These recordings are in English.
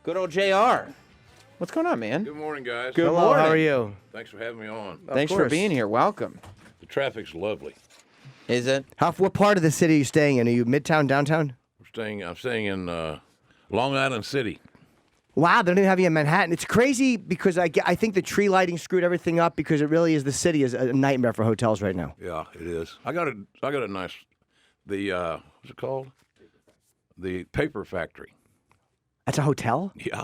Good old JR. What's going on, man? Good morning, guys. Good Hello, morning. how are you? Thanks for having me on. Thanks for being here. Welcome. The traffic's lovely. Is it? What part of the city are you staying in? Are you midtown, downtown? I'm staying in Long Island City. Wow, they don't even have you in Manhattan. It's crazy because I think the tree lighting screwed everything up because it really is the city is a nightmare for hotels right now. Yeah, it is. I got a nice what's it called? The paper factory. That's a hotel? Yeah.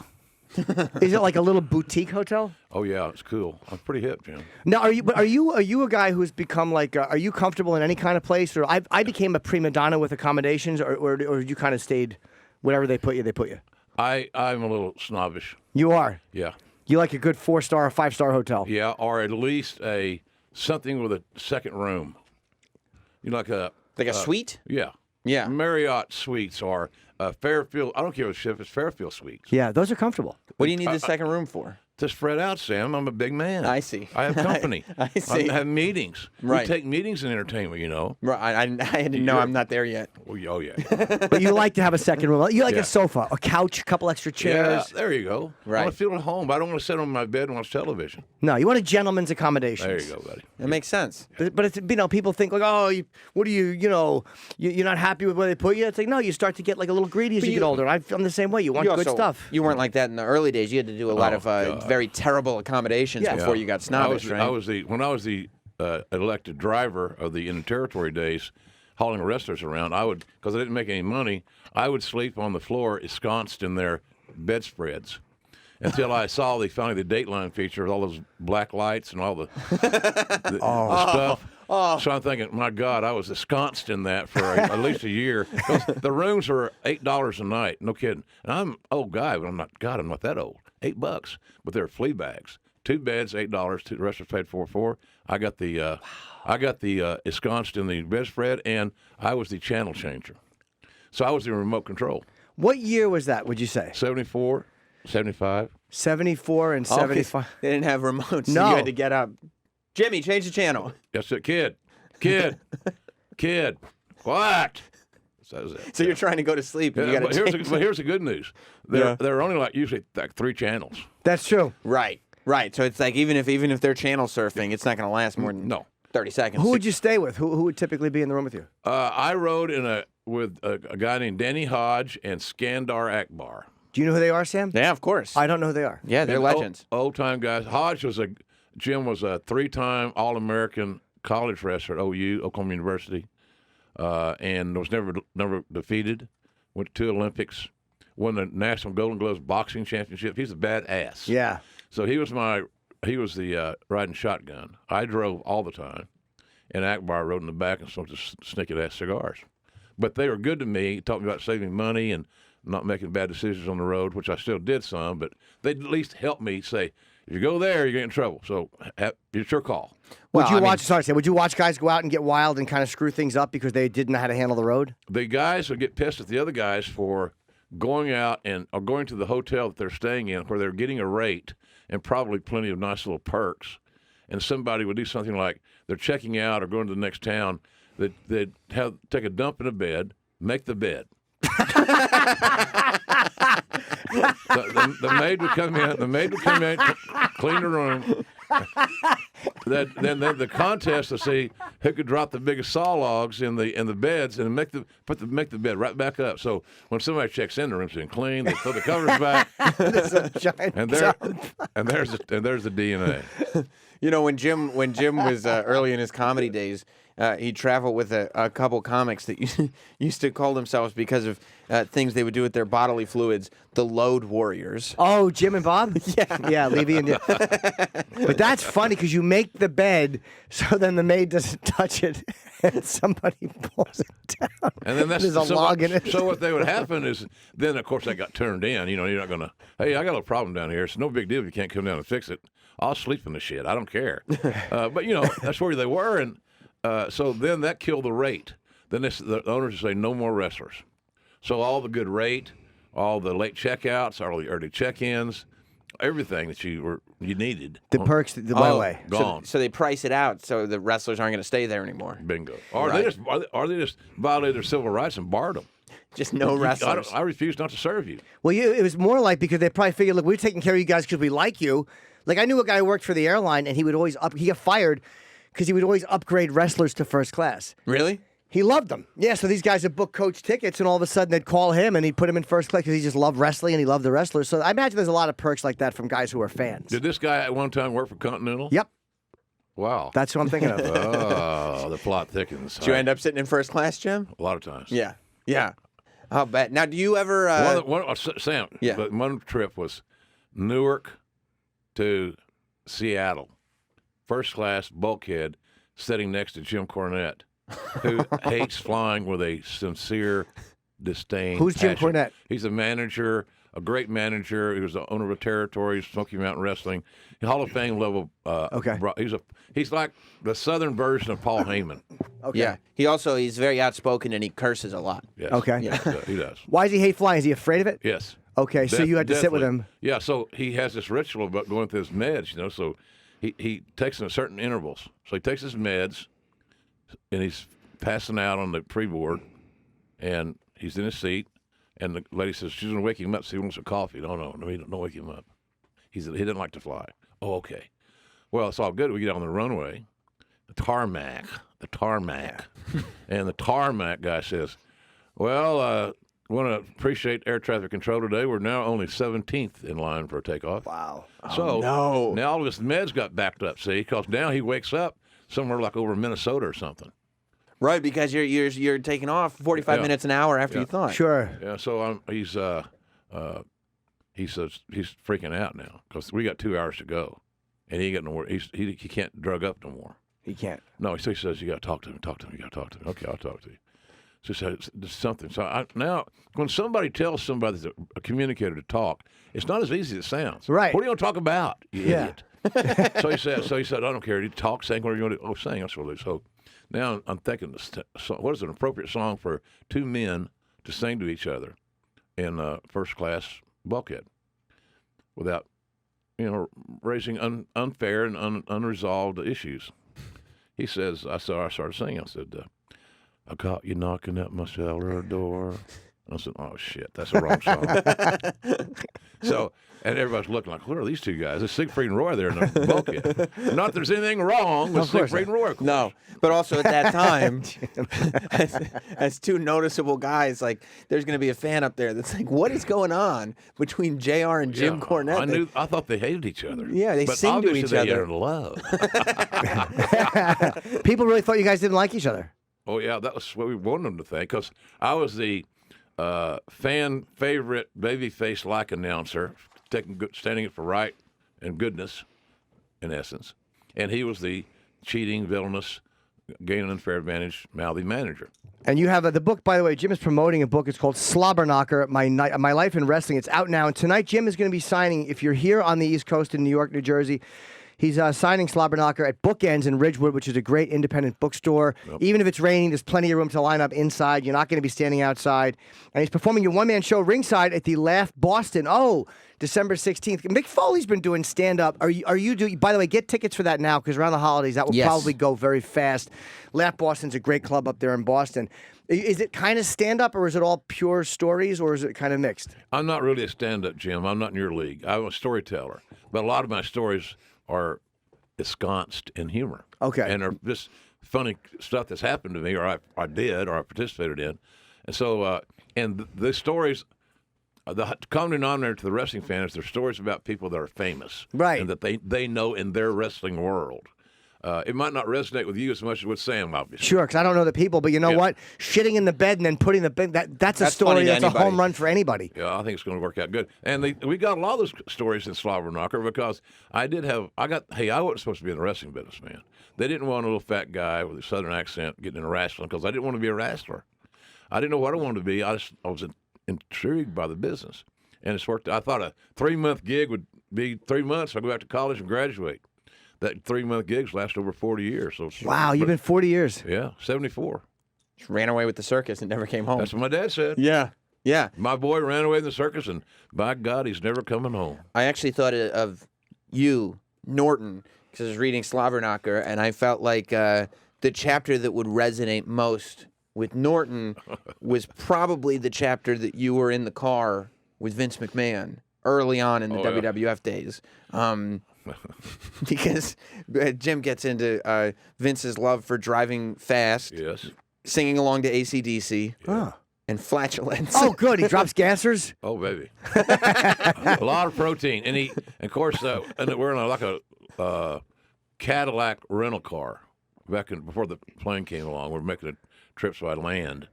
Is it like a little boutique hotel? Oh yeah, it's cool. I'm pretty hip, Jim. Now, are you a guy who's become like? Are you comfortable in any kind of place, or I became a prima donna with accommodations, or you kind of stayed whatever they put you, they put you. I'm a little snobbish. You are. Yeah. You like a good 4-star or 5-star hotel. Yeah, or at least something with a second room. You know, Like a suite? Yeah. Yeah. Marriott Suites or Fairfield. I don't care if it's Fairfield Suites. Yeah, those are comfortable. What do you need the second room for? To spread out, Sam. I'm a big man. I see. I have company. I see. I have meetings. Right. We take meetings in entertainment, you know. Right. I didn't know. I'm not there yet. Oh, yeah. But you like to have a second room. You like Yeah. a sofa, a couch, a couple extra chairs. Yeah, there you go. I Right. want to feel at home. I don't want to sit on my bed and watch television. No, you want a gentleman's accommodations. There you go, buddy. That makes sense. But it's, people think like, oh, what are you're not happy with where they put you? It's like, no, you start to get like a little greedy as you get older. I'm the same way. You want good stuff. You weren't like that in the early days. You had to do a lot of very terrible accommodations before you got snobbish, right? When I was the elected driver of the inter-territory days, hauling wrestlers around, because I didn't make any money, I would sleep on the floor ensconced in their bedspreads until I saw finally the Dateline feature with all those black lights and all the stuff. So I'm thinking, my God, I was ensconced in that for at least a year. 'Cause the rooms are $8 a night, no kidding. And I'm an old guy, but I'm not that old. $8, but they're flea bags. 2 beds, $8. The rest was paid for. I got the ensconced in the bedspread, and I was the channel changer. So I was the remote control. What year was that, would you say? 74, 75. 74 and 75. They didn't have remotes. No. So you had to get up. Jimmy, change the channel. That's it, kid, quiet. So you're trying to go to sleep. And you But got here's the good news. There are only usually 3 channels. That's true. Right. So it's like even if they're channel surfing, it's not going to last more than 30 seconds. Who would you stay with? Who would typically be in the room with you? I rode with a guy named Danny Hodge and Skandar Akbar. Do you know who they are, Sam? Yeah, of course. I don't know who they are. Yeah, they're And legends. Old time guys. Hodge Jim was a 3-time All-American college wrestler at OU, Oklahoma University, and was never defeated. Went to 2 Olympics, won the National Golden Gloves boxing championship. He's a badass. Yeah. So he was the riding shotgun. I drove all the time, and Akbar rode in the back and smoked sneaky-ass cigars. But they were good to me. He taught me about saving money and not making bad decisions on the road, which I still did some. But they'd at least help me say, if you go there, you're in trouble. So it's your call. Would you watch guys go out and get wild and kind of screw things up because they didn't know how to handle the road? The guys would get pissed at the other guys for going out or going to the hotel that they're staying in where they're getting a rate and probably plenty of nice little perks. And somebody would do something like they're checking out or going to the next town. They'd take a dump in a bed, make the bed. The maid would come in, clean the room. Then the contest to see who could drop the biggest saw logs in the beds and make the bed right back up. So when somebody checks in, the room's been clean. They throw the covers back. and there's the DNA. You know, when Jim was early in his comedy days, he traveled with a couple comics that used to call themselves, because of things they would do with their bodily fluids, the Load Warriors. Oh, Jim and Bob? Yeah. Yeah, Levy and But that's funny because you make the bed so then the maid doesn't touch it and somebody pulls it down. And then there's a log in it. So what would happen is then, of course, that got turned in. You know, you're not going to, hey, I got a problem down here. It's no big deal if you can't come down and fix it. I'll sleep in the shit. I don't care. But, you know, that's where they were. And so then that killed the rate. Then the owners would say no more wrestlers. So all the good rate, all the late checkouts, all the early check-ins, everything that you needed. The perks the way. Gone. So they price it out so the wrestlers aren't going to stay there anymore. Bingo. Or they just violated their civil rights and barred them. Just no wrestlers. I refuse not to serve you. Well, it was more like because they probably figured, look, we're taking care of you guys because we like you. Like I knew a guy who worked for the airline, and he would always he got fired because he would always upgrade wrestlers to first class. Really? He loved them. Yeah, so these guys would book coach tickets, and all of a sudden they'd call him, and he'd put him in first class because he just loved wrestling and he loved the wrestlers. So I imagine there's a lot of perks like that from guys who are fans. Did this guy at one time work for Continental? Yep, Wow. that's what I'm thinking of. Oh, the plot thickens. Did you end up sitting in first class, Jim? A lot of times. Yeah. Yeah. I'll bet. Now, do you ever... Sam, Yeah. but one trip was Newark to Seattle. First class, bulkhead, sitting next to Jim Cornette, who hates flying with a sincere disdain. Who's Jim passion. Cornette? He's a manager, a great manager. He was the owner of a territory, Smoky Mountain Wrestling, Hall of Fame level. Okay. He's like the Southern version of Paul Heyman. Okay. Yeah. He's very outspoken and he curses a lot. Yes. Okay. Yeah, he does. Why does he hate flying? Is he afraid of it? Yes. Okay, so you had to sit with him. Yeah, so he has this ritual about going through his meds, so he takes them at certain intervals. So he takes his meds, and he's passing out on the pre-board, and he's in his seat, and the lady says she's going to wake him up so he wants some coffee. No, don't wake him up. He didn't like to fly. Oh, okay. Well, it's all good. We get on the runway, the tarmac, and the tarmac guy says, well, want to appreciate air traffic control today. We're now only 17th in line for a takeoff. Wow. So no. now all of his meds got backed up, see, because now he wakes up somewhere like over Minnesota or something. Right, because you're taking off 45 minutes an hour after you thought. Sure. Yeah, so he's freaking out now because we got 2 hours to go, and he ain't got no more. He can't drug up no more. He can't. No, he says you got to talk to him. You got to talk to him. Okay, I'll talk to you. So there's something. So now, when somebody tells somebody that's a communicator to talk, it's not as easy as it sounds. Right. What are you going to talk about, you Yeah. idiot? So he said, I don't care. You talk, sing, whatever you want to do. Oh, sing. That's what it is. So now I'm thinking, what is an appropriate song for two men to sing to each other in first class bulkhead without, raising unfair and unresolved issues? He says, I started singing. I said, I caught you knocking at my cellar door. I said, oh, shit, that's the wrong song. So, and everybody's looking like, who are these two guys? There's Siegfried and Roy there in the bulkhead. Not that there's anything wrong with Siegfried and Roy. Of course. No, but also at that time, as two noticeable guys, like there's going to be a fan up there that's like, what is going on between JR and Jim Cornette? I thought they hated each other. Yeah, they but sing to each obviously other. They're in love. People really thought you guys didn't like each other. Oh, yeah, that was what we wanted them to think, because I was the fan favorite babyface-like announcer, standing up for right and goodness, in essence. And he was the cheating, villainous, gaining unfair advantage, mouthy manager. And you have the book, by the way. Jim is promoting a book. It's called Slobberknocker, My Life in Wrestling. It's out now. And tonight, Jim is going to be signing, if you're here on the East Coast in New York, New Jersey, he's signing Slobberknocker at Bookends in Ridgewood, which is a great independent bookstore. Yep. Even if it's raining, there's plenty of room to line up inside. You're not going to be standing outside. And he's performing your one-man show ringside at the Laugh Boston. Oh, December 16th. Mick Foley's been doing stand-up. Are you doing? By the way, get tickets for that now, because around the holidays, that will probably go very fast. Laugh Boston's a great club up there in Boston. Is it kind of stand-up, or is it all pure stories, or is it kind of mixed? I'm not really a stand-up, Jim. I'm not in your league. I'm a storyteller. But a lot of my stories are ensconced in humor. Okay. And are just funny stuff that's happened to me, or I did, or I participated in. And so, and the stories, the common denominator to the wrestling fan is they're stories about people that are famous. Right. And that they know in their wrestling world. It might not resonate with you as much as with Sam, obviously. Sure, because I don't know the people, but you know what? Shitting in the bed and then putting the bed, that's a story that's a home run for anybody. Yeah, I think it's going to work out good. And we got a lot of those stories in Slobberknocker because I wasn't supposed to be in the wrestling business, man. They didn't want a little fat guy with a southern accent getting into wrestling because I didn't want to be a wrestler. I didn't know what I wanted to be. I was intrigued by the business. And it's worked. I thought a 3-month gig would be 3 months. I'd go back to college and graduate. That 3-month gigs last over 40 years. So wow, you've been 40 years. Yeah, 74. Just ran away with the circus and never came home. That's what my dad said. Yeah. Yeah. My boy ran away in the circus, and by God, he's never coming home. I actually thought of you, Norton, because I was reading Slobberknocker, and I felt like the chapter that would resonate most with Norton was probably the chapter that you were in the car with Vince McMahon early on in the WWF days. Because Jim gets into Vince's love for driving fast, Yes. singing along to AC/DC, and flatulence. Oh, good. He drops gassers. Oh, baby. A lot of protein. And of course, and we're in like a Cadillac rental car before the plane came along. We're making trips by land.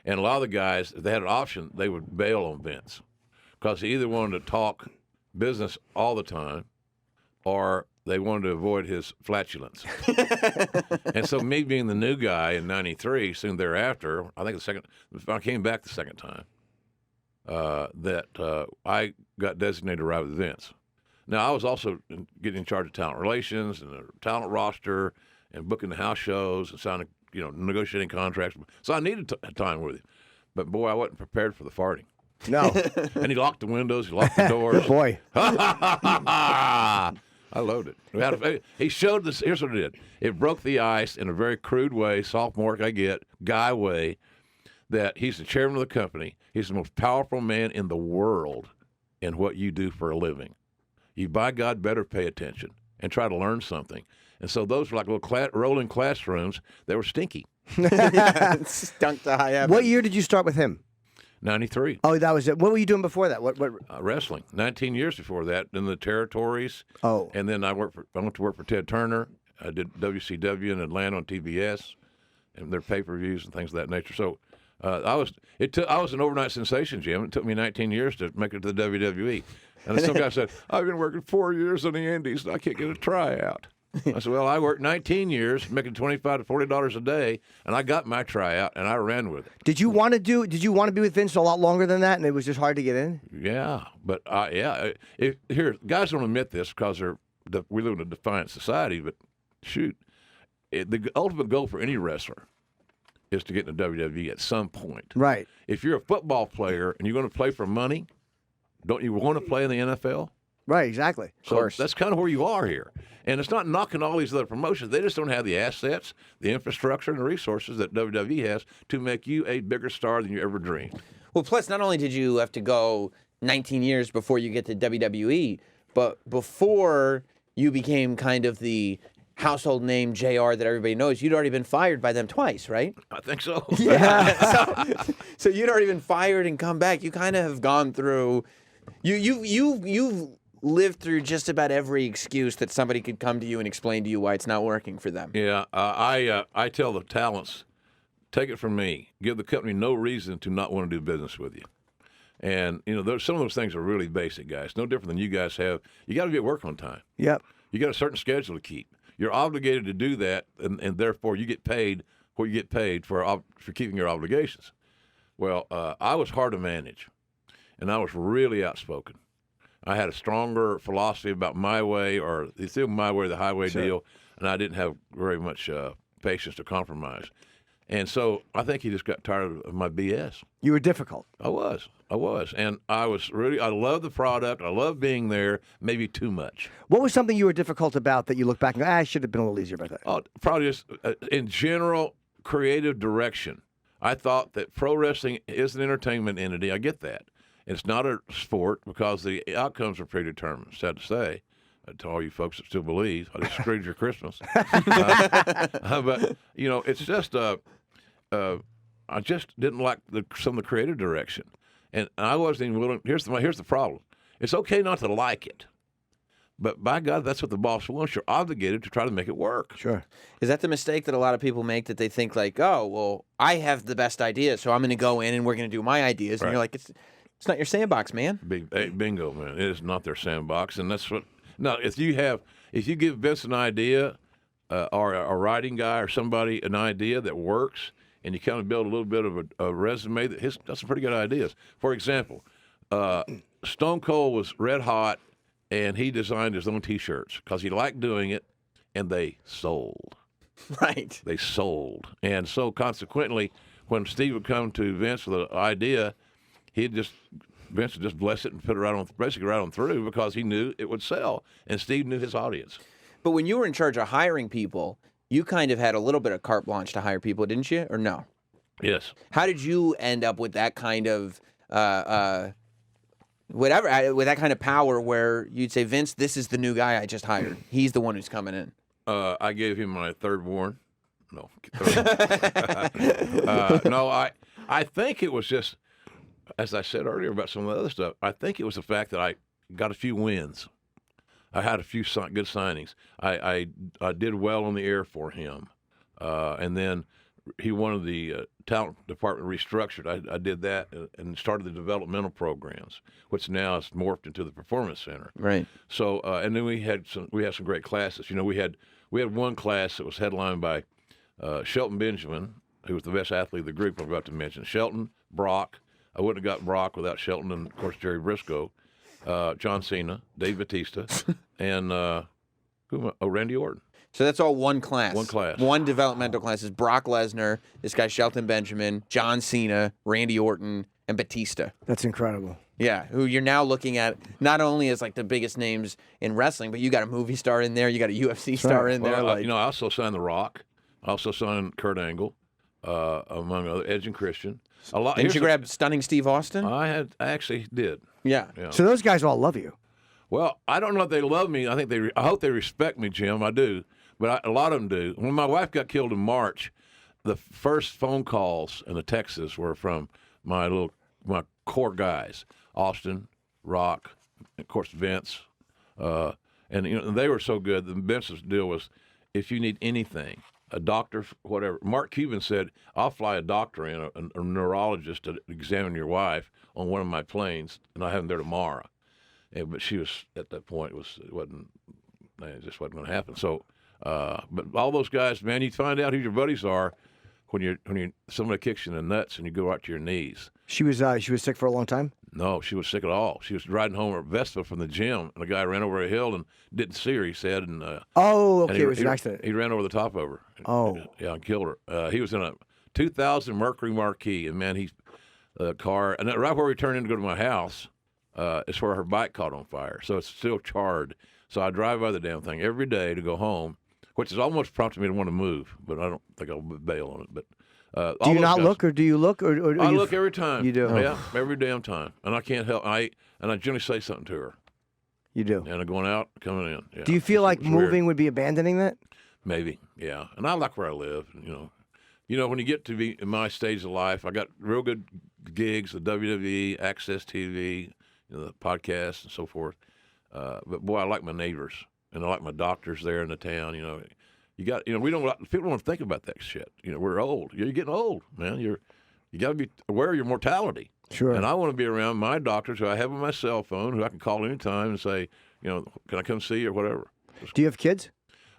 And a lot of the guys, if they had an option, they would bail on Vince because he either wanted to talk business all the time or they wanted to avoid his flatulence. And so me being the new guy in 93, soon thereafter, I think I came back the second time, I got designated to ride with Vince. Now, I was also getting in charge of talent relations and the talent roster and booking the house shows and signing, negotiating contracts. So I needed time with him. But, boy, I wasn't prepared for the farting. No. And he locked the windows. He locked the doors. Boy. I loved it. He showed this. Here's what it did. It broke the ice in a very crude way, sophomore guy way, that he's the chairman of the company. He's the most powerful man in the world in what you do for a living. You, by God, better pay attention and try to learn something. And so those were like little rolling classrooms that were stinky. Stunk to high heaven. What year did you start with him? 93. Oh, that was it. What were you doing before that? What? Wrestling. 19 years before that in the territories. Oh. And then I went to work for Ted Turner. I did WCW in Atlanta on TBS and their pay-per-views and things of that nature. So I was an overnight sensation, Jim. It took me 19 years to make it to the WWE. And some guy said, I've been working 4 years on the Indies and I can't get a tryout. I said, well, I worked 19 years, making $25 to $40 a day, and I got my tryout, and I ran with it. Did you want to be with Vince a lot longer than that, and it was just hard to get in? Yeah, but here, guys don't admit this because we live in a defiant society, but shoot, the ultimate goal for any wrestler is to get in the WWE at some point. Right. If you're a football player and you're going to play for money, don't you want to play in the NFL? Right, exactly. Of course. That's kind of where you are here. And it's not knocking all these other promotions. They just don't have the assets, the infrastructure, and the resources that WWE has to make you a bigger star than you ever dreamed. Well, plus, not only did you have to go 19 years before you get to WWE, but before you became kind of the household name JR that everybody knows, you'd already been fired by them twice, right? I think so. Yeah. so you'd already been fired and come back. You kind of have gone through. You've lived through just about every excuse that somebody could come to you and explain to you why it's not working for them. Yeah, I tell the talents, take it from me, give the company no reason to not want to do business with you. And, some of those things are really basic, guys. No different than you guys have. You got to be at work on time. Yep. You got a certain schedule to keep. You're obligated to do that, and therefore you get paid what you get paid for keeping your obligations. Well, I was hard to manage, and I was really outspoken. I had a stronger philosophy about my way, or it's either my way or the highway deal, and I didn't have very much patience to compromise. And so I think he just got tired of my BS. You were difficult. I was. And I love the product. I love being there, maybe too much. What was something you were difficult about that you look back and go, I should have been a little easier about that? Probably just, in general, creative direction. I thought that pro wrestling is an entertainment entity. I get that. It's not a sport because the outcomes are predetermined, sad to say, to all you folks that still believe. I just screwed your Christmas. But, it's just, I just didn't like some of the creative direction. And I wasn't even willing. Here's the problem. It's okay not to like it. But by God, that's what the boss wants. You're obligated to try to make it work. Sure. Is that the mistake that a lot of people make, that they think like, oh, well, I have the best idea, so I'm going to go in and we're going to do my ideas. Right. And you're like, it's not your sandbox, man. Bingo, man. It is not their sandbox. And that's what. Now, if you give Vince an idea or a writing guy or somebody an idea that works, and you kind of build a little bit of a resume, that's some pretty good ideas. For example, Stone Cold was red hot, and he designed his own T-shirts because he liked doing it, and they sold. Right. They sold. And so consequently, when Steve would come to Vince with an idea, Vince would just bless it and put it basically right on through because he knew it would sell, and Steve knew his audience. But when you were in charge of hiring people, you kind of had a little bit of carte blanche to hire people, didn't you? Or no? Yes. How did you end up with that kind of with that kind of power where you'd say, Vince, this is the new guy I just hired. He's the one who's coming in. I gave him my third warrant. No. No, I think it was just, as I said earlier about some of the other stuff, I think it was the fact that I got a few wins. I had a few good signings. I did well on the air for him. And then he wanted the talent department restructured. I did that and started the developmental programs, which now is morphed into the performance center. Right. So and then we had some great classes. You know, we had one class that was headlined by Shelton Benjamin, who was the best athlete of the group I'm about to mention. Shelton, Brock. I wouldn't have got Brock without Shelton and of course Jerry Briscoe, John Cena, Dave Bautista, and Randy Orton. So that's all one class. One class. One developmental class is Brock Lesnar, this guy Shelton Benjamin, John Cena, Randy Orton, and Batista. That's incredible. Yeah, who you're now looking at not only as like the biggest names in wrestling, but you got a movie star in there, you got a UFC star in there. Well, I also signed The Rock. I also signed Kurt Angle, among other Edge and Christian. Didn't you grab Stunning Steve Austin? I actually did. Yeah. So those guys all love you. Well, I don't know if they love me. I hope they respect me, Jim. I do. But a lot of them do. When my wife got killed in March, the first phone calls in the Texas were from my core guys, Austin, Rock, of course Vince, and they were so good. Vince's deal was, if you need anything, a doctor, whatever. Mark Cuban said, "I'll fly a doctor in, a neurologist to examine your wife on one of my planes, and I have him there tomorrow." But she was at that point. It just wasn't going to happen. So. But all those guys, man, you find out who your buddies are when somebody kicks you in the nuts and you go out to your knees. She was sick for a long time? No, she was sick at all. She was riding home at Vespa from the gym, and a guy ran over a hill and didn't see her, he said. And it was an accident. He ran over the top of her. Yeah, and killed her. He was in a 2000 Mercury Marquis, and man, car, and right where we turned in to go to my house is where her bike caught on fire. So it's still charred. So I drive by the damn thing every day to go home, which has almost prompted me to want to move, but I don't think I'll bail on it. But do you not look, or do you look, or I look every time. You do? Yeah, every damn time, and I can't help. I generally say something to her. You do? And I'm going out, coming in. Yeah. Do you feel like moving weird. Would be abandoning that? Maybe, yeah. And I like where I live. When you get to be in my stage of life, I got real good gigs, the WWE, Access TV, the podcasts, and so forth. But boy, I like my neighbors. And I like my doctors there in the town. We don't. People don't want to think about that shit. We're old. You're getting old, man. You got to be aware of your mortality. Sure. And I want to be around my doctors who I have on my cell phone, who I can call anytime and say, can I come see you or whatever. Do you have kids?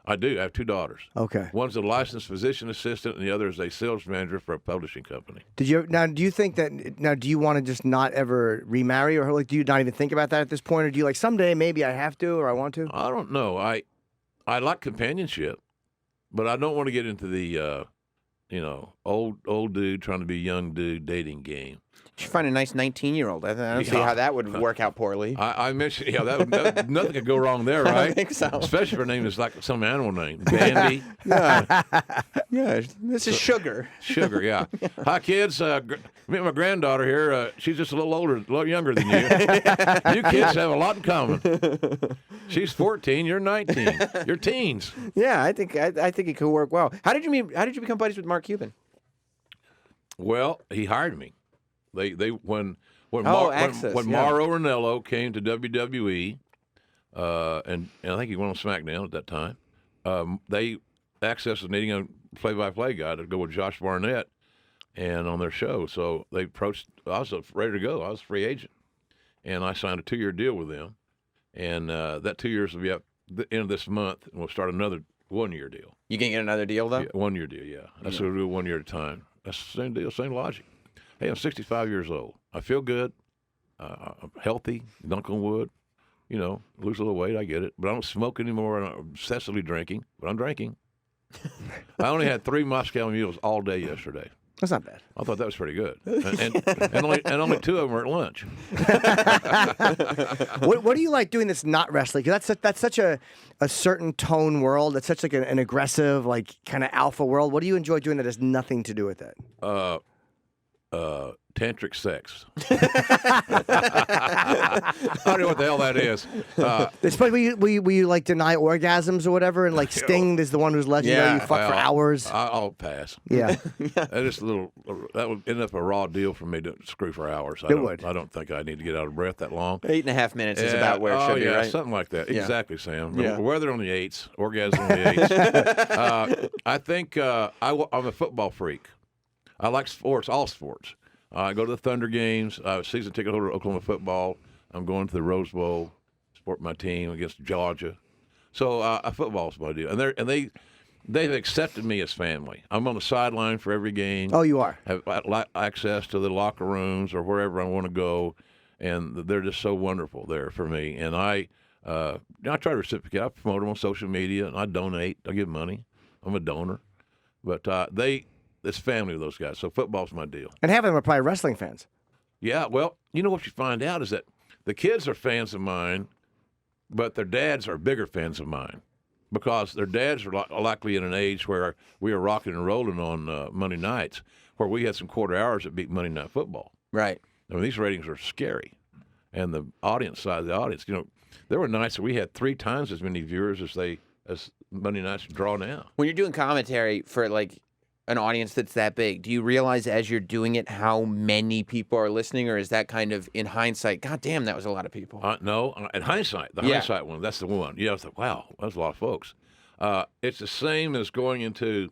I do. I have two daughters. Okay. One's a licensed physician assistant, and the other is a sales manager for a publishing company. Do you want to just not ever remarry, or do you not even think about that at this point, or do you someday maybe I have to or I want to? I don't know. I like companionship, but I don't want to get into the old dude trying to be young dude dating game. You should find a nice 19-year-old. I don't see how that would work out poorly. I mentioned, that nothing could go wrong there, right? I think so. Especially if her name is like some animal name, Bandy. Yeah, this is Sugar. Sugar, yeah. Hi, kids. Meet my granddaughter here. She's just a little younger than you. You kids have a lot in common. She's 14. You're 19. You're teens. Yeah, I think it could work well. How did you become buddies with Mark Cuban? Well, he hired me. When Mauro Ranallo came to WWE, and I think he went on SmackDown at that time, they Access was needing a play-by-play guy to go with Josh Barnett, and on their show, so they approached. I was ready to go. I was a free agent, and I signed a 2-year deal with them, and that 2 years will be up the end of this month, and we'll start another 1-year deal. You can get another deal though. Yeah, 1-year deal, yeah. That's what we'll do 1 year at a time. That's the same deal, same logic. Hey, I'm 65 years old. I feel good. I'm healthy, knock on wood. Lose a little weight, I get it. But I don't smoke anymore. I'm not obsessively drinking, but I'm drinking. I only had 3 Moscow Mules all day yesterday. That's not bad. I thought that was pretty good. And only 2 of them were at lunch. What do you like doing that's not wrestling? 'Cause that's such a certain tone world. That's such an aggressive, kind of alpha world. What do you enjoy doing that has nothing to do with that? tantric sex. I don't know what the hell that is. It's funny, will you like deny orgasms or whatever, and like Sting is the one who's legendary. Yeah. You fuck for hours. I'll pass. Yeah. That would end up a raw deal for me to screw for hours. It would. I don't think I need to get out of breath that long. 8.5 minutes is about where it should be, right? Something like that. Yeah. Exactly, Sam. Yeah. Weather on the 8s, orgasm on the 8s. I think I'm a football freak. I like sports, all sports. I go to the Thunder games. Season ticket holder at Oklahoma football. I'm going to the Rose Bowl, support my team against Georgia. So football's my deal, and they've accepted me as family. I'm on the sideline for every game. Oh, you are. Have access to the locker rooms or wherever I want to go, and they're just so wonderful there for me. And I try to reciprocate. I promote them on social media, and I donate. I give money. I'm a donor, but it's family with those guys. So football's my deal. And half of them are probably wrestling fans. Yeah, well, you know what you find out is that the kids are fans of mine, but their dads are bigger fans of mine because their dads are likely in an age where we are rocking and rolling on Monday nights, where we had some quarter hours that beat Monday Night Football. Right. I mean, these ratings are scary. And the audience size of the audience, there were nights that we had 3 times as many viewers as Monday nights draw now. When you're doing commentary for like an audience that's that big, do you realize as you're doing it how many people are listening, or is that kind of in hindsight, God damn, that was a lot of people? No, in hindsight, hindsight one, that's the one. Yeah, I was like, wow, that's a lot of folks. It's the same as going into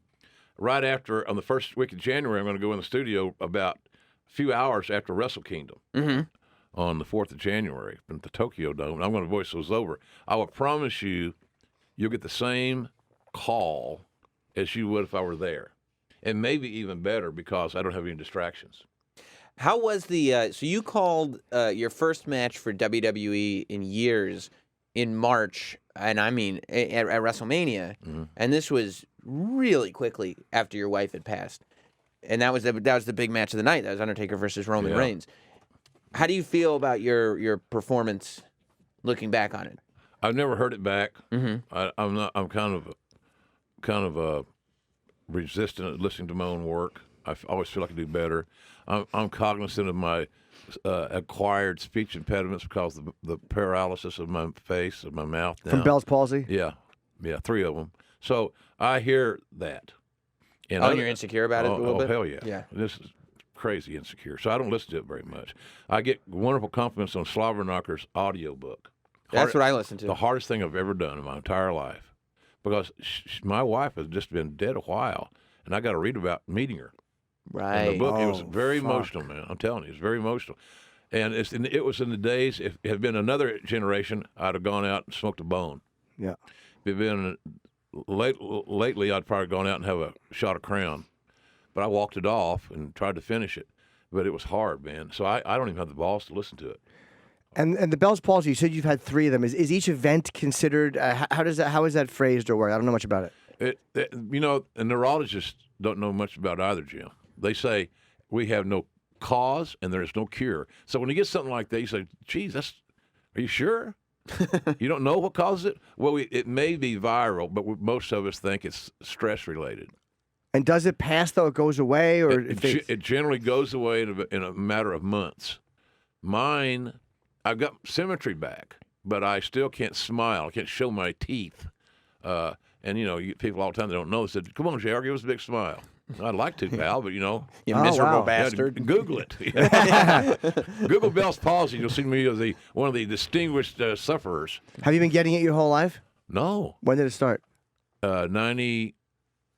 right after, on the first week of January, I'm going to go in the studio about a few hours after Wrestle Kingdom on the 4th of January at the Tokyo Dome. And I'm going to voice those over. I will promise you'll get the same call as you would if I were there. And maybe even better because I don't have any distractions. How was the so you called your first match for WWE in years in March, and I mean at WrestleMania, and this was really quickly after your wife had passed, and that was the big match of the night. That was Undertaker versus Roman Reigns. How do you feel about your performance, looking back on it? I've never heard it back. I'm kind of resistant at listening to my own work. I always feel like I do better. I'm cognizant of my acquired speech impediments because of the paralysis of my face, of my mouth now. From Bell's palsy? Yeah, 3 of them. So I hear that. And you're insecure about it a little bit? Oh, hell yeah. Yeah. This is crazy insecure. So I don't listen to it very much. I get wonderful compliments on Slobberknocker's audio book. That's what I listen to. The hardest thing I've ever done in my entire life. Because my wife has just been dead a while, and I got to read about meeting her. Right. And the book, it was very emotional, man. I'm telling you, it's very emotional. And it was in the days, if it had been another generation, I'd have gone out and smoked a bone. Yeah. If it had been lately, I'd probably gone out and have a shot of Crown. But I walked it off and tried to finish it. But it was hard, man. So I don't even have the balls to listen to it. And the Bell's palsy, you said you've had 3 of them. Is each event considered? How is that phrased or worded? I don't know much about it. And neurologists don't know much about either, Jim. They say we have no cause and there is no cure. So when you get something like that, you say, "Geez, are you sure? You don't know what causes it?" Well, it may be viral, but most of us think it's stress related. And does it pass though? It goes away, or it generally goes away in a matter of months. Mine. I've got symmetry back, but I still can't smile. I can't show my teeth. And, you get people all the time that don't know. They said, "Come on, JR, give us a big smile." I'd like to, pal, but, You miserable wow. bastard. Google it. Google Bell's palsy. You'll see me as one of the distinguished sufferers. Have you been getting it your whole life? No. When did it start? 90.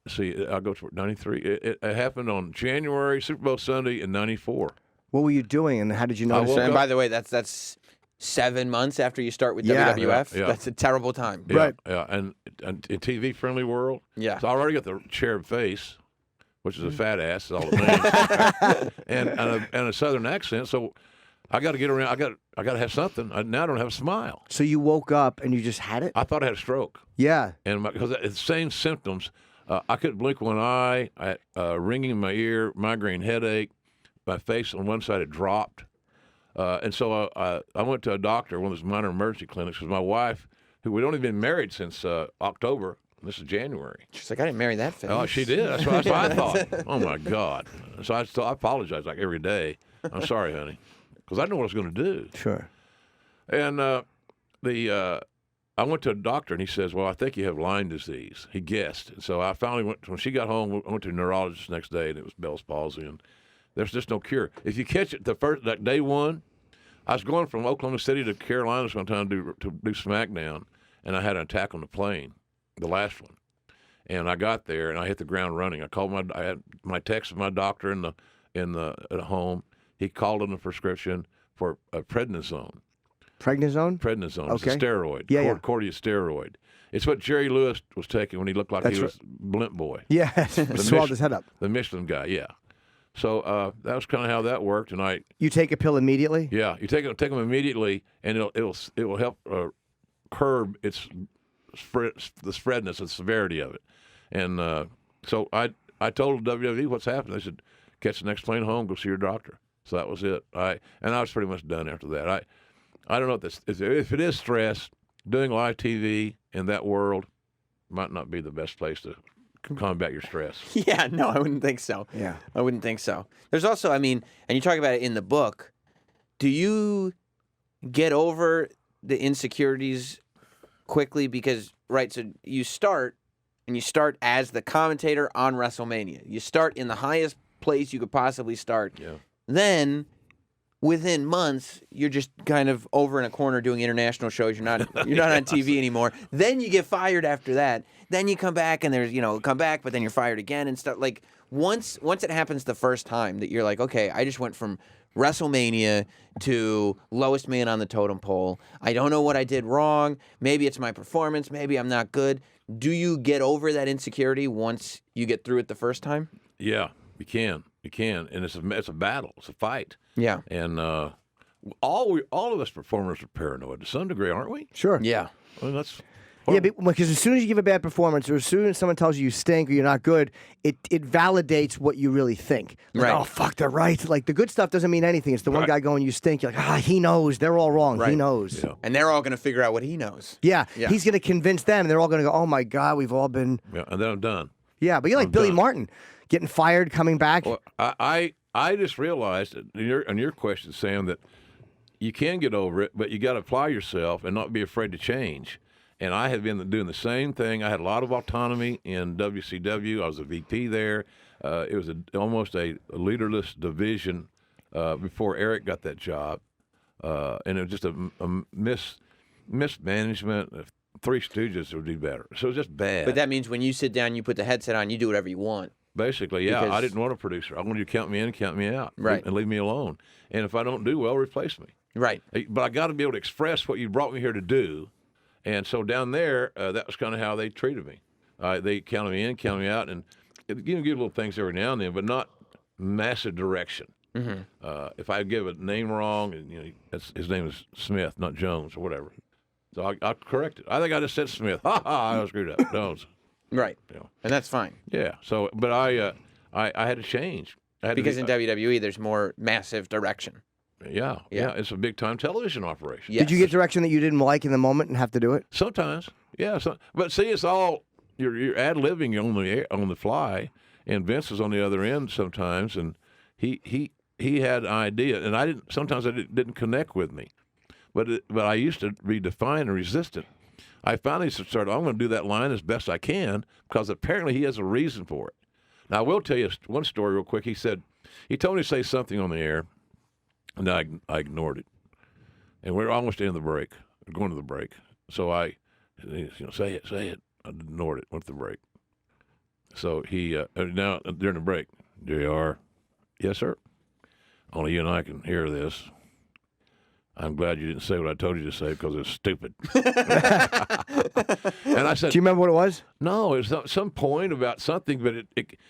See, I'll go to 93. It happened on January, Super Bowl Sunday in 94. What were you doing, and how did you notice? And by the way, that's 7 months after you start with WWF. Yeah. That's a terrible time. Yeah, Right. Yeah, and a TV-friendly world. Yeah. So I already got the cherub face, which is a fat ass, is all it means, and a southern accent. So I got to get around. I got to have something. Now I don't have a smile. So you woke up and you just had it? I thought I had a stroke. Yeah. And because the same symptoms, I couldn't blink one eye. I had ringing in my ear, migraine headache. My face on one side had dropped. And so I went to a doctor, one of those minor emergency clinics, because my wife, who we'd only been married since October This is January. She's like, I didn't marry that fast. Oh, she did. That's what I thought. Oh, my God. So I apologize like every day. I'm sorry, honey, because I know what I was going to do. Sure. And I went to a doctor, and he says, well, I think you have Lyme disease. He guessed. And so I finally went, when she got home, I went to a neurologist the next day, and it was Bell's palsy, and there's just no cure. If you catch it that day one, I was going from Oklahoma City to Carolinas one time to do SmackDown, and I had an attack on the plane, the last one. And I got there, and I hit the ground running. I had my text with my doctor at home. He called in a prescription for a prednisone. Prednisone? Prednisone. Okay. It's a steroid. Yeah. Corticosteroid. It's what Jerry Lewis was taking when he looked like he was Blimp Boy. Yeah, swelled his head up. The Michelin guy, yeah. So that was kind of how that worked. And You take a pill immediately? Yeah, you take them immediately, and it will help curb the spreadness and severity of it. And so I told WWE what's happened. They said, catch the next plane home, go see your doctor. So that was it. I was pretty much done after that. I don't know if it is stress. Doing live TV in that world might not be the best place to combat your stress. Yeah, no, I wouldn't think so. Yeah. I wouldn't think so. There's also, and you talk about it in the book, do you get over the insecurities quickly? Because, right, so you start as the commentator on WrestleMania. You start in the highest place you could possibly start. Yeah. Then, within months, you're just kind of over in a corner doing international shows. You're not on TV anymore. Then you get fired after that. Then you come back and there's, come back, but then you're fired again and stuff. Like once it happens the first time that you're like, okay, I just went from WrestleMania to lowest man on the totem pole. I don't know what I did wrong. Maybe it's my performance. Maybe I'm not good. Do you get over that insecurity once you get through it the first time? Yeah, you can. You can, and it's a battle. It's a fight. Yeah. And all of us performers are paranoid to some degree, aren't we? Sure. Yeah. I mean, that's Yeah, because as soon as you give a bad performance, or as soon as someone tells you you stink or you're not good, it validates what you really think. Like, Right. Oh, fuck, they're right. Like, the good stuff doesn't mean anything. It's the one guy going, you stink. You're like, he knows. They're all wrong. He Right. knows. Yeah. And they're all going to figure out what he knows. Yeah. Yeah. He's going to convince them, and they're all going to go, oh, my God, we've all been. yeah, and then I'm done. Yeah, but you're like I'm Billy done. Martin, getting fired, coming back. Well, I just realized on your question, Sam, that you can get over it, but you got to apply yourself and not be afraid to change. And I had been doing the same thing. I had a lot of autonomy in WCW. I was a VP there. It was almost a leaderless division before Eric got that job, and it was just a mismanagement. Three Stooges would do better. So it was just bad. But that means when you sit down, you put the headset on, you do whatever you want. Basically, yeah. Because- I didn't want a producer. I wanted you to count me in, count me out, Right. and leave me alone. And if I don't do well, replace me. Right. But I got to be able to express what you brought me here to do. And so down there, that was kind of how they treated me. They counted me in, counted me out, and give little things every now and then, but not massive direction. Mm-hmm. If I give a name wrong, and his name is Smith, not Jones or whatever, so I correct it. I think I just said Smith. Ha ha! I screwed up. Jones. Right. And that's fine. Yeah. So, but I had to change. Because in WWE, there's more massive direction. Yeah. It's a big time television operation. Yes. Did you get direction that you didn't like in the moment and have to do it? Sometimes, yeah. But see, it's all you're ad libbing on the fly, and Vince is on the other end sometimes, and he had an idea, and sometimes I didn't connect with me, but I used to be defiant and resistant. I finally started. I'm going to do that line as best I can because apparently he has a reason for it. Now I will tell you one story real quick. He told me to say something on the air, and I ignored it, and we're almost in the break. We're going to the break, so say it. I ignored it. Went to the break. So he now during the break, JR, yes sir. Only you and I can hear this. I'm glad you didn't say what I told you to say because it's stupid. And I said, Do you remember what it was? no, it was some point about something, but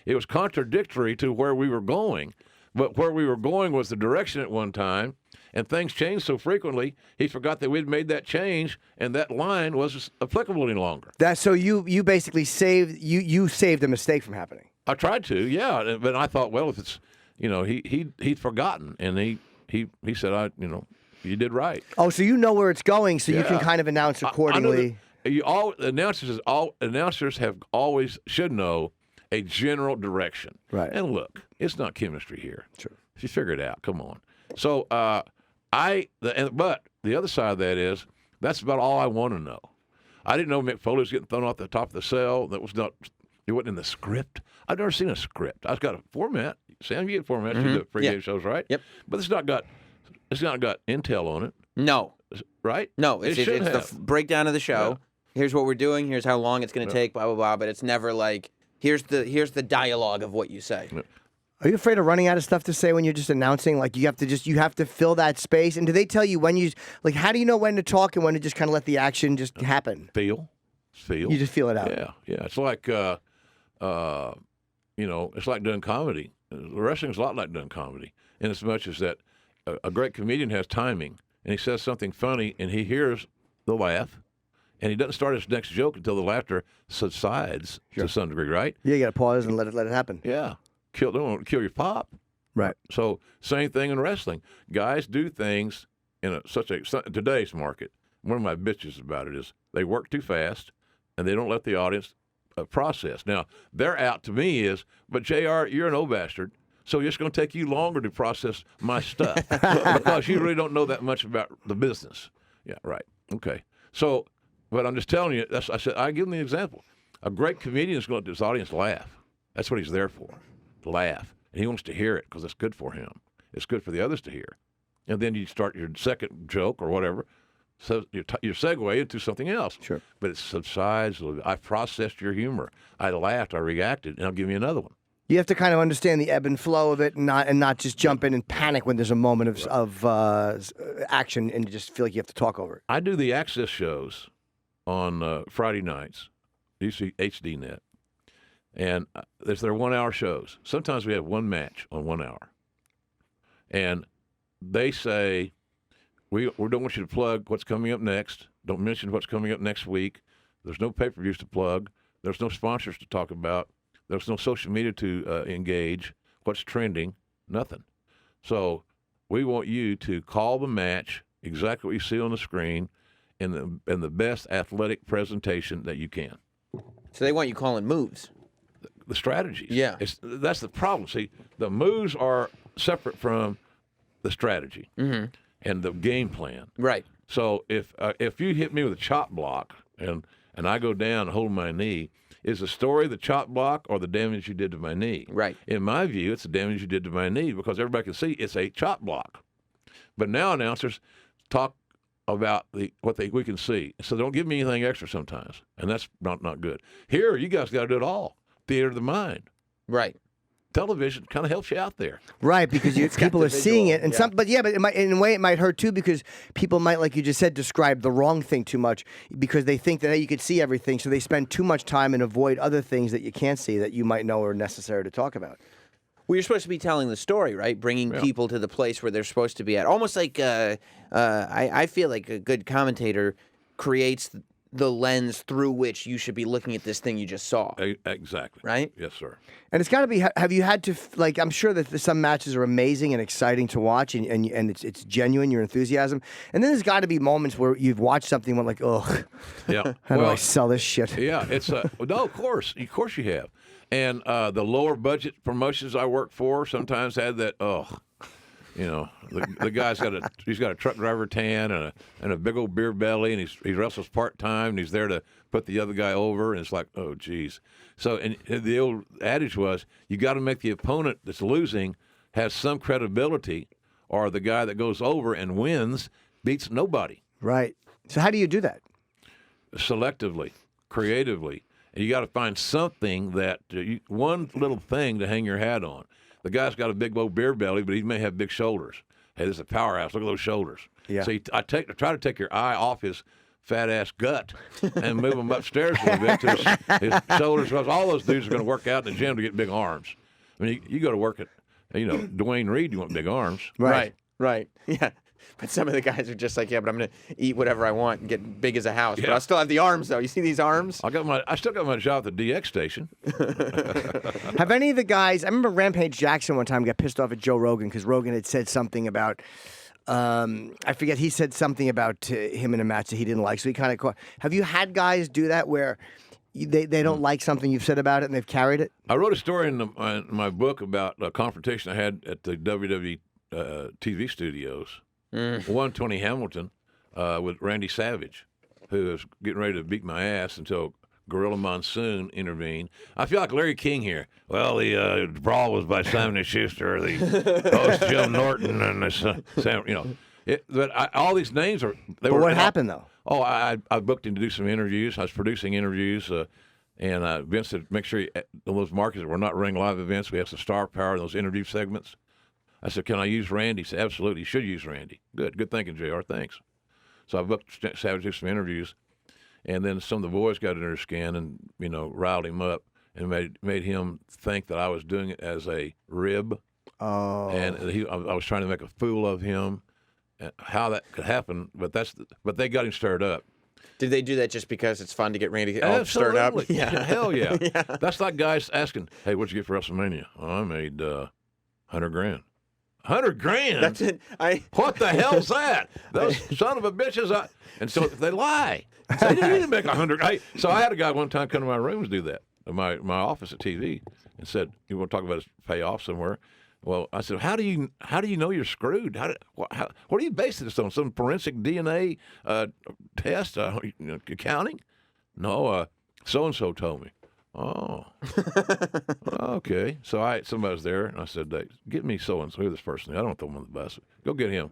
it was contradictory to where we were going. But where we were going was the direction at one time, and things changed so frequently, he forgot that we'd made that change, and that line wasn't applicable any longer. So you basically saved a mistake from happening. I tried to, yeah, but I thought, well, if it's, he'd forgotten, and he said, you did right. Oh, so you know where it's going, so you can Yeah. kind of announce accordingly. announcers have always should know a general direction. Right. And look, it's not chemistry here. Sure. You figure it out. Come on. So but the other side of that is that's about all I want to know. I didn't know Mick Foley was getting thrown off the top of the cell. It wasn't in the script. I've never seen a script. I've got a format. Sam, you get formats. You do pregame shows, right? Yep. But it's not got intel on it, No. right? No, it's should the have. breakdown of the show. Yeah. Here's what we're doing. Here's how long it's going to take. Blah blah blah. But it's never like here's the dialogue of what you say. Are you afraid of running out of stuff to say when you're just announcing? Like you have to fill that space. And do they tell you when how do you know when to talk and when to just kind of let the action just happen? Feel. You just feel it out. Yeah. It's like it's like doing comedy. Wrestling's a lot like doing comedy, in as much as that a great comedian has timing, and he says something funny, and he hears the laugh, and he doesn't start his next joke until the laughter subsides to some degree, right? Yeah, you got to pause and let it happen. Yeah. Don't want to kill your pop. Right. So same thing in wrestling. Guys do things in today's market. One of my bitches about it is they work too fast, and they don't let the audience process. Now, their out to me is, but JR, you're an old bastard, so it's going to take you longer to process my stuff because you really don't know that much about the business. Yeah, right. Okay. So, but I'm just telling you, I give them the example. A great comedian is going to let his audience laugh. That's what he's there for, to laugh. And he wants to hear it because it's good for him. It's good for the others to hear. And then you start your second joke or whatever. So you segue into something else. Sure. But it subsides a little bit. I processed your humor. I laughed. I reacted. And I'll give you another one. You have to kind of understand the ebb and flow of it and not just jump in and panic when there's a moment of action and you just feel like you have to talk over it. I do the Access shows on Friday nights. You see HDNet. And they're 1 hour shows. Sometimes we have one match on 1 hour. And they say, we don't want you to plug what's coming up next. Don't mention what's coming up next week. There's no pay-per-views to plug. There's no sponsors to talk about. There's no social media to engage. What's trending? Nothing. So we want you to call the match exactly what you see on the screen in the best athletic presentation that you can. So they want you calling moves. The strategies. Yeah. That's the problem. See, the moves are separate from the strategy and the game plan. Right. So if you hit me with a chop block and I go down and hold my knee, is the story the chop block or the damage you did to my knee? Right. In my view, it's the damage you did to my knee because everybody can see it's a chop block. But now announcers talk about what we can see. So they don't give me anything extra sometimes, and that's not good. Here, you guys got to do it all. Theater of the mind. Right. Television kind of helps you out there. Right, because people are seeing it, and but it might, in a way, it might hurt too because people might, like you just said, describe the wrong thing too much because they think that you could see everything, so they spend too much time and avoid other things that you can't see that you might know are necessary to talk about. Well, you're supposed to be telling the story, right? Bringing people to the place where they're supposed to be at. Almost like I feel like a good commentator creates the lens through which you should be looking at this thing you just saw. Exactly. Right? Yes, sir. And it's got to be. Have you had to I'm sure that some matches are amazing and exciting to watch, and it's genuine, your enthusiasm. And then there's got to be moments where you've watched something and went like, ugh. Yeah. How do I sell this shit? Yeah. It's no, of course you have. And the lower budget promotions I work for sometimes had that. The guy's got a truck driver tan and a big old beer belly, and he wrestles part time, and he's there to put the other guy over, and it's like, oh geez. So and the old adage was, you got to make the opponent that's losing has some credibility, or the guy that goes over and wins beats nobody. Right. So how do you do that? Selectively, creatively, and you got to find something that one little thing to hang your hat on. The guy's got a big old beer belly, but he may have big shoulders. Hey, this is a powerhouse. Look at those shoulders. Yeah. So I try to take your eye off his fat-ass gut and move him upstairs a little bit to his shoulders. Because all those dudes are going to work out in the gym to get big arms. I mean, you go to work at, Dwayne Reed, you want big arms. Right. Yeah. But some of the guys are just like, yeah, but I'm going to eat whatever I want and get big as a house. Yeah. But I'll still have the arms, though. You see these arms? I still got my job at the DX station. Have any of the guys? I remember Rampage Jackson one time got pissed off at Joe Rogan because Rogan had said something about I forget. He said something about him in a match that he didn't like, so he kind of. Have you had guys do that where they don't like something you've said about it and they've carried it? I wrote a story in my book about a confrontation I had at the WWE TV studios. One Tony Hamilton with Randy Savage, who was getting ready to beat my ass until Gorilla Monsoon intervened. I feel like Larry King here. Well, the brawl was by Simon & Schuster, the host Jim Norton, and Sam. But all these names are. What happened though? Oh, I booked him to do some interviews. I was producing interviews, and Vince said, make sure those markets that we're not running live events, we have some star power in those interview segments. I said, can I use Randy? He said, absolutely, you should use Randy. Good thinking, JR, thanks. So I booked Savage to do some interviews, and then some of the boys got in their skin and, riled him up and made him think that I was doing it as a rib. Oh. And I was trying to make a fool of him. How that could happen, but they got him stirred up. Did they do that just because it's fun to get Randy all stirred up? Yeah, hell yeah. That's like guys asking, "Hey, what'd you get for WrestleMania?" Oh, I made $100,000. $100,000? That's it. What the hell's that? Those son of a bitches! And so they lie. So they didn't make $100,000. So I had a guy one time come to my room to do that, in my office at TV, and said, "You want to talk about his payoff somewhere?" Well, I said, how do you know you're screwed? What are you basing this on? Some forensic DNA test? Accounting? No, so-and-so told me. Oh, okay. So somebody was there, and I said, get me so-and-so, this person. I don't throw him on the bus. Go get him.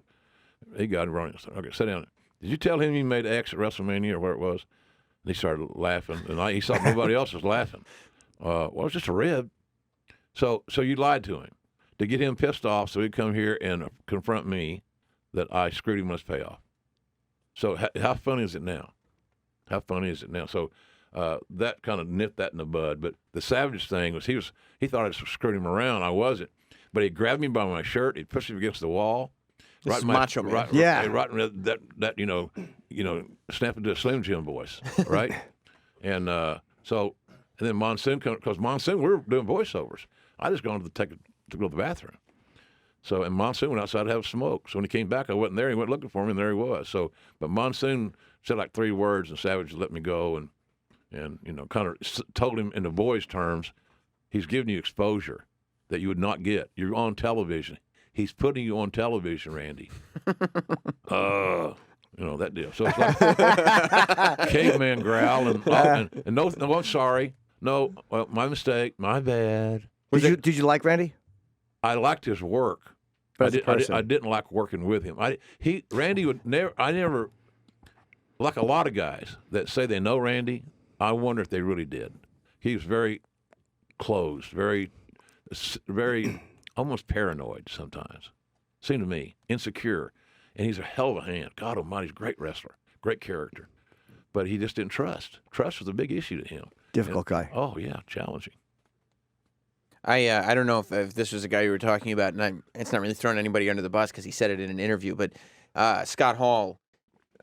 He got him running. Okay, sit down. Did you tell him you made X at WrestleMania or where it was? And he started laughing, and he saw nobody else was laughing. Well, it was just a rib. So you lied to him to get him pissed off, so he'd come here and confront me that I screwed him on his payoff. So how funny is it now? How funny is it now? So that kind of nipped that in the bud. But the Savage thing was he thought I screwed him around. I wasn't. But he grabbed me by my shirt. He pushed me against the wall. This is Macho Man. Right, that snap into a Slim Jim voice, right? and then Monsoon, because Monsoon, we were doing voiceovers. I just gone to go to the bathroom. So, and Monsoon went outside to have a smoke. So when he came back, I wasn't there. He went looking for me, and there he was. So, but Monsoon said like 3 words, and Savage let me go, and kind of told him in the boys' terms, he's giving you exposure that you would not get. You're on television. He's putting you on television, Randy. That deal. So it's like caveman growl and no, I'm sorry. No, well, my mistake. My bad. Did you like Randy? I liked his work. But I didn't like working with him. Randy would never. I never, like a lot of guys that say they know Randy. I wonder if they really did. He was very closed, very almost paranoid sometimes. Seemed to me insecure, and he's a hell of a hand. God Almighty, he's a great wrestler, great character, but he just didn't trust. Trust was a big issue to him. Difficult guy. Oh yeah, challenging. I don't know if this was a guy you were talking about, and it's not really throwing anybody under the bus because he said it in an interview, but Scott Hall,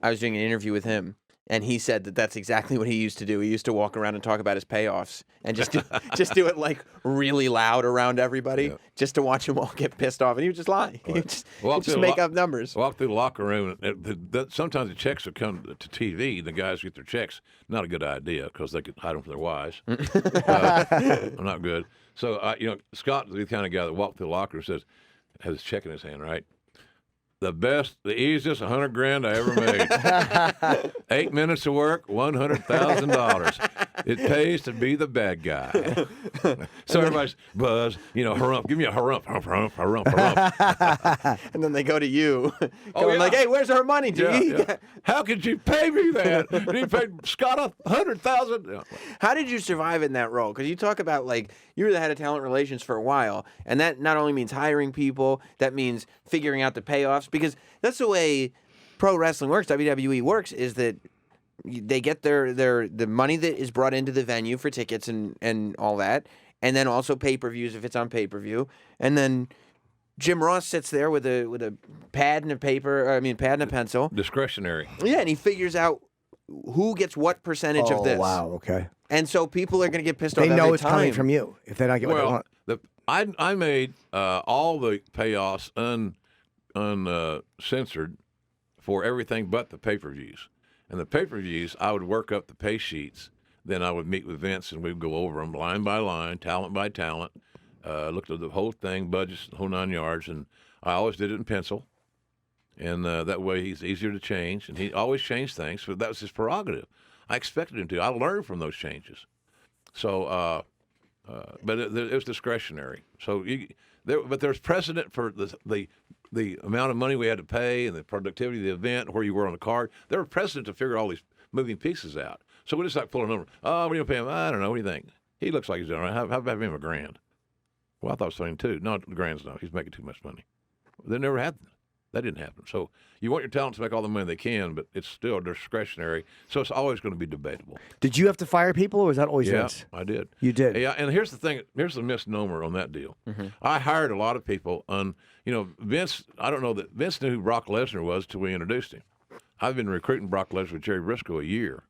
I was doing an interview with him, and he said that that's exactly what he used to do. He used to walk around and talk about his payoffs and just do it like really loud around everybody, just to watch them all get pissed off, and he would just lie. He would just make up numbers. Walk through the locker room, and sometimes the checks would come to TV. The guys get their checks. Not a good idea because they could hide them from their wives. Not good. So, Scott is the kind of guy that walked through the locker and has his check in his hand, right? The easiest $100,000 I ever made. 8 minutes of work, $100,000. It pays to be the bad guy. So everybody's buzz, harump. Give me a harump. And then they go to you, like, "Hey, where's our money, G?" Yeah. How could you pay me that? And he paid Scott $100,000. Yeah. How did you survive in that role? Because you talk about like you were the head of talent relations for a while, and that not only means hiring people, that means figuring out the payoffs. Because that's the way pro wrestling works, WWE works, is that they get the money that is brought into the venue for tickets and all that, and then also pay-per-views if it's on pay-per-view. And then Jim Ross sits there with a pad and a pad and a pencil. Discretionary. Yeah, and he figures out who gets what percentage of this. Wow, okay. And so people are going to get pissed off They every know it's time. coming from you if they don't get what they want. I made all the payoffs uncensored for everything but the pay-per-views. And the pay-per-views, I would work up the pay sheets. Then I would meet with Vince, and we'd go over them line by line, talent by talent, looked at the whole thing, budgets, the whole 9 yards, and I always did it in pencil. And that way he's easier to change, and he always changed things, but that was his prerogative. I expected him to. I learned from those changes. So, but it was discretionary. So, but there's precedent for the amount of money we had to pay and the productivity of the event, where you were on the card. There was precedent to figure all these moving pieces out. So we just like pulling a number. Oh, what are you pay him? I don't know. What do you think? He looks like he's doing all right. How about him $1,000? Well, I thought it was $2. No, the grand's no. He's making too much money. They never had that. That didn't happen. So you want your talent to make all the money they can, but it's still discretionary. So it's always going to be debatable. Did you have to fire people, or was that always Vince? Yeah, I did. You did? Yeah, and here's the thing. Here's the misnomer on that deal. Mm-hmm. I hired a lot of people on, Vince, I don't know that Vince knew who Brock Lesnar was till we introduced him. I've been recruiting Brock Lesnar with Jerry Briscoe a year.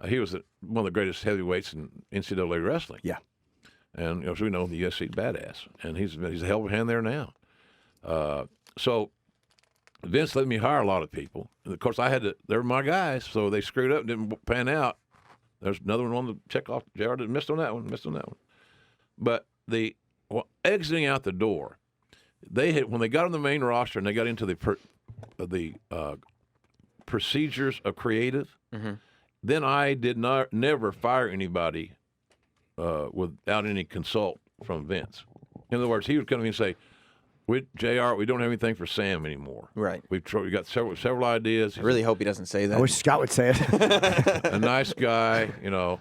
He was one of the greatest heavyweights in NCAA wrestling. Yeah. And as we know, the UFC badass. And he's a hell of a hand there now. So Vince let me hire a lot of people. And of course, they were my guys, so they screwed up and didn't pan out. There's another one on the check off. JR missed on that one. But exiting out the door, when they got on the main roster and they got into the procedures of creative, mm-hmm. Then I did never fire anybody without any consult from Vince. In other words, he would come to me and say, JR, we don't have anything for Sam anymore. Right. We got several ideas. I really hope he doesn't say that. I wish Scott would say it. A nice guy,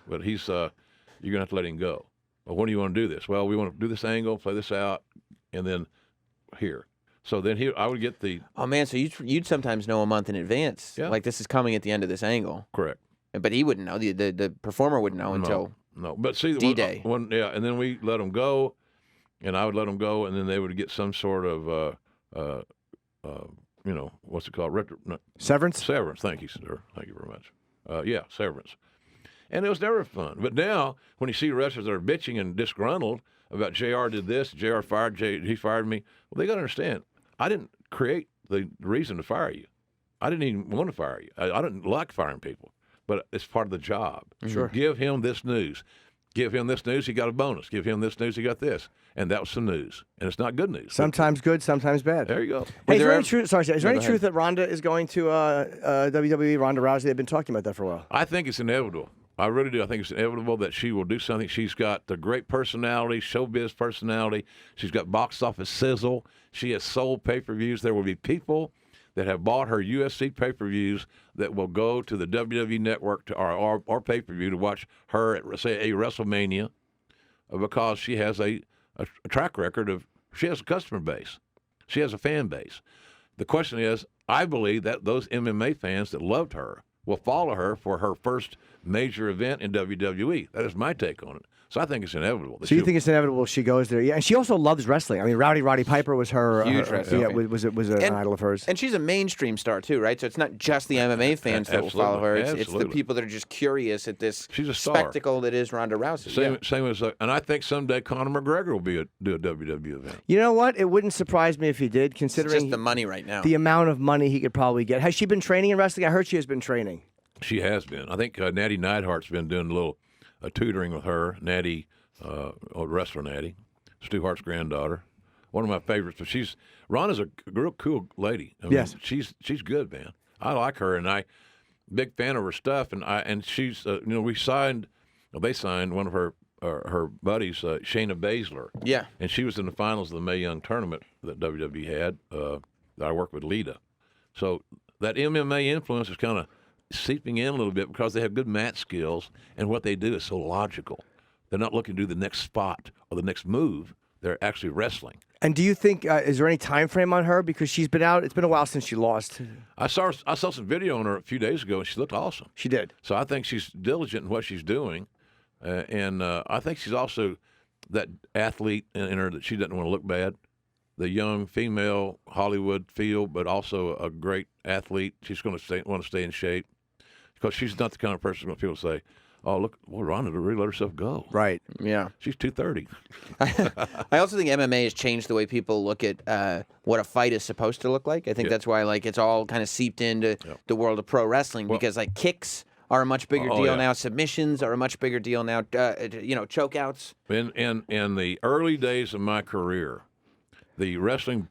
but he's you're gonna have to let him go. Well, when do you want to do this? Well, we want to do this angle, play this out, and then here. So then I would get the. Oh man, so you'd sometimes know a month in advance. Yeah. Like this is coming at the end of this angle. Correct. But he wouldn't know. The performer wouldn't know until. No, but see D-Day. And then we let them go. And I would let them go, and then they would get some sort of, what's it called? Severance? Severance. Thank you, sir. Thank you very much. Severance. And it was never fun. But now, when you see wrestlers that are bitching and disgruntled about JR did this, JR fired, he fired me, well, they got to understand, I didn't create the reason to fire you. I didn't even want to fire you. I didn't like firing people, but it's part of the job. Sure. Give him this news. Give him this news, he got a bonus. Give him this news, he got this. And that was some news. And it's not good news. Sometimes good, sometimes bad. There you go. Hey, is there any truth that Ronda is going to WWE, Ronda Rousey? They've been talking about that for a while. I think it's inevitable. I really do. I think it's inevitable that she will do something. She's got the great personality, showbiz personality. She's got box office sizzle. She has sold pay-per-views. There will be people that have bought her UFC pay-per-views that will go to the WWE network or pay-per-view to watch her at, say, a WrestleMania because she has a track record of, she has a customer base. She has a fan base. The question is, I believe that those MMA fans that loved her will follow her for her first major event in WWE. That is my take on it. So I think it's inevitable. So you think it's inevitable she goes there? Yeah, and she also loves wrestling. I mean, Roddy Piper was her huge wrestling. Yeah, was an idol of hers. And she's a mainstream star too, right? So it's not just the MMA fans that will follow her. It's the people that are just curious at this she's a star. Spectacle that is Ronda Rousey. Same as, and I think someday Conor McGregor will do a WWE event. You know what? It wouldn't surprise me if he did, considering it's just the money right now. The amount of money he could probably get. Has she been training in wrestling? I heard she has been training. She has been. I think Natty Neidhart's been doing a little tutoring with her. Natty. Wrestler Natty, Stu Hart's granddaughter, one of my favorites. But Ronda's a real cool lady. I mean, yes, she's good, man. I like her, and I big fan of her stuff. And she's they signed one of her buddies, Shayna Baszler. Yeah, and she was in the finals of the Mae Young tournament that WWE had. That I worked with Lita, so that MMA influence is kind of seeping in a little bit because they have good mat skills, and what they do is so logical. They're not looking to do the next spot or the next move. They're actually wrestling. And do you think is there any time frame on her because she's been out? It's been a while since she lost. I saw some video on her a few days ago, and she looked awesome. She did. So I think she's diligent in what she's doing, and I think she's also that athlete in her that she doesn't want to look bad. The young female Hollywood feel, but also a great athlete. She's going to want to stay in shape because she's not the kind of person where people say, oh, look, well, Ronda really let herself go. Right. Yeah. She's 230. I also think MMA has changed the way people look at what a fight is supposed to look like. I think that's why like it's all kind of seeped into the world of pro wrestling because like kicks are a much bigger deal now. Submissions are a much bigger deal now. Chokeouts. In the early days of my career, the wrestling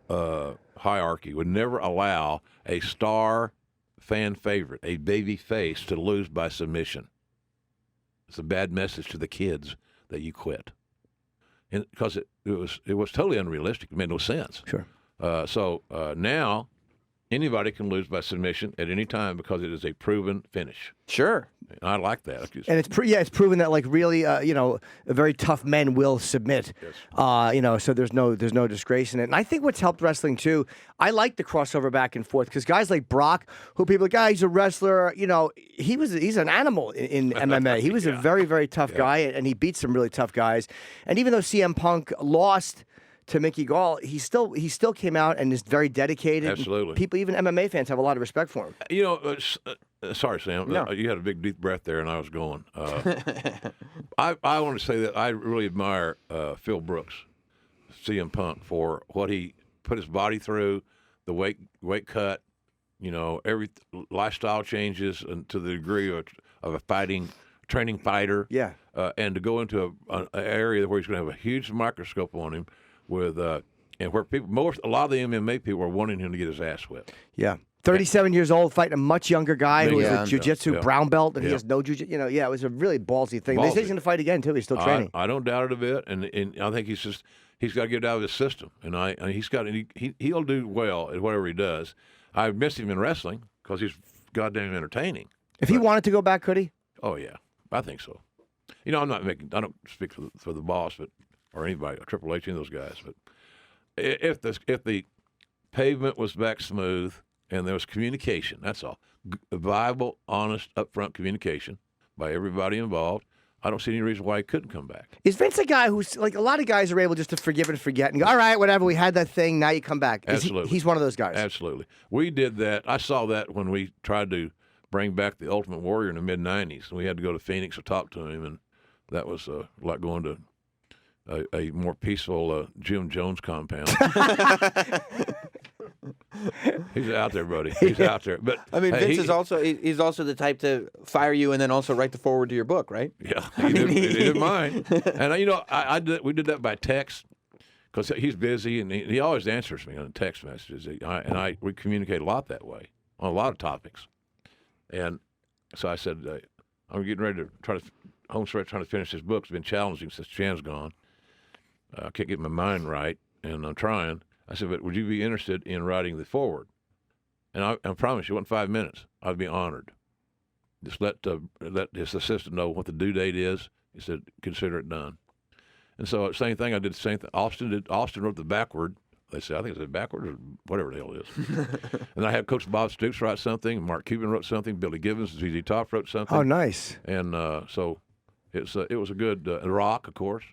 hierarchy would never allow a star fan favorite, a baby face, to lose by submission. It's a bad message to the kids that you quit, because it was totally unrealistic. It made no sense. Sure. So now anybody can lose by submission at any time because it is a proven finish. Sure. And I like that. And it's proven that like really very tough men will submit. Yes. So there's no disgrace in it. And I think what's helped wrestling too, I like the crossover back and forth because guys like Brock, who people are like, he's a wrestler, he's an animal in MMA. He was a very, very tough guy, and he beat some really tough guys. And even though CM Punk lost to Mickey Gall, he still came out and is very dedicated. Absolutely. People, even MMA fans, have a lot of respect for him. Sorry, Sam. No. You had a big, deep breath there, and I was going. I want to say that I really admire Phil Brooks, CM Punk, for what he put his body through, the weight cut, every lifestyle changes, and to the degree of a training fighter. Yeah. And to go into an area where he's going to have a huge microscope on him, with and where a lot of the MMA people are wanting him to get his ass whipped. Yeah. 37 years old, fighting a much younger guy who is a jiu-jitsu brown belt, and he has no jiu-jitsu. It was a really ballsy thing. They say he's going to fight again, too. He's still training. I don't doubt it a bit, and I think he's got to get it out of his system, and he'll do well at whatever he does. I missed him in wrestling because he's goddamn entertaining. If he wanted to go back, could he? Oh, yeah. I think so. I don't speak for the boss, or anybody, Triple H, any of those guys, but if the pavement was back smooth and there was communication, that's all. Viable, honest, upfront communication by everybody involved, I don't see any reason why he couldn't come back. Is Vince a guy who's like a lot of guys are able just to forgive and forget and go, all right, whatever, we had that thing, now you come back? Absolutely. He's one of those guys. Absolutely. We did that. I saw that when we tried to bring back the Ultimate Warrior in the mid-'90s. We had to go to Phoenix to talk to him, and that was like going to a more peaceful Jim Jones compound. He's out there, buddy. He's out there. But I mean, Vince is also—he's also the type to fire you and then also write the forward to your book, right? Yeah, he did mine. And we did that by text because he's busy and he always answers me on text messages. We communicate a lot that way on a lot of topics. And so I said, I'm getting ready to trying to finish this book. It's been challenging since Chan's gone. I can't get my mind right, and I'm trying. I said, but would you be interested in writing the forward? And I promise you, it wasn't 5 minutes. I'd be honored. Just let his assistant know what the due date is. He said, consider it done. And so same thing. I did the same thing. Austin wrote the backward. They said, I think it said backward or whatever the hell it is. And I had Coach Bob Stoops write something. Mark Cuban wrote something. Billy Gibbons, ZZ Top wrote something. Oh, nice. And so it was a good Rock, of course.